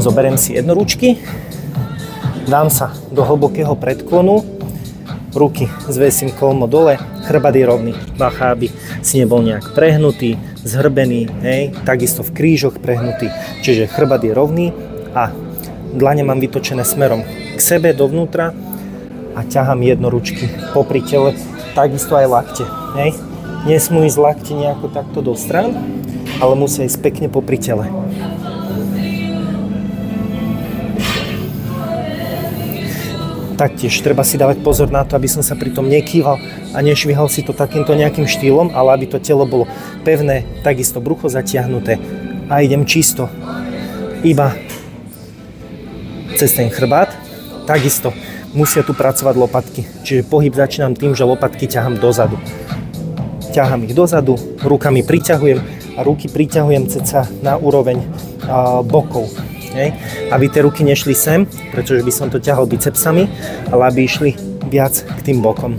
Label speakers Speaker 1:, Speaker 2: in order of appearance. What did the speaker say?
Speaker 1: zoberiem si jednoručky, dám sa do hlbokého predklonu, ruky zvesím kolmo dole, chrbát je rovný. Bacha, aby si nebol nejak prehnutý, zhrbený, hej, takisto v krížoch prehnutý. Čiže chrbát je rovný a dlane mám vytočené smerom k sebe dovnútra a ťahám jednoručky popri tele, takisto aj lakte, hej. Nesmú ísť lakte nejako takto do strán, ale musia ísť pekne popri tele. Taktiež treba si dávať pozor na to, aby som sa pri tom nekýval a nešvihal si to takýmto nejakým štýlom, ale aby to telo bolo pevné, takisto brucho zatiahnuté a idem čisto iba cez ten chrbát. Takisto musia tu pracovať lopatky, čiže pohyb začínam tým, že lopatky ťahám dozadu. Ťahám ich dozadu, rukami priťahujem a ruky priťahujem ceca na úroveň bokov. Hej. Aby tie ruky nešli sem, pretože by som to ťahal bicepsami, ale aby išli viac k tým bokom.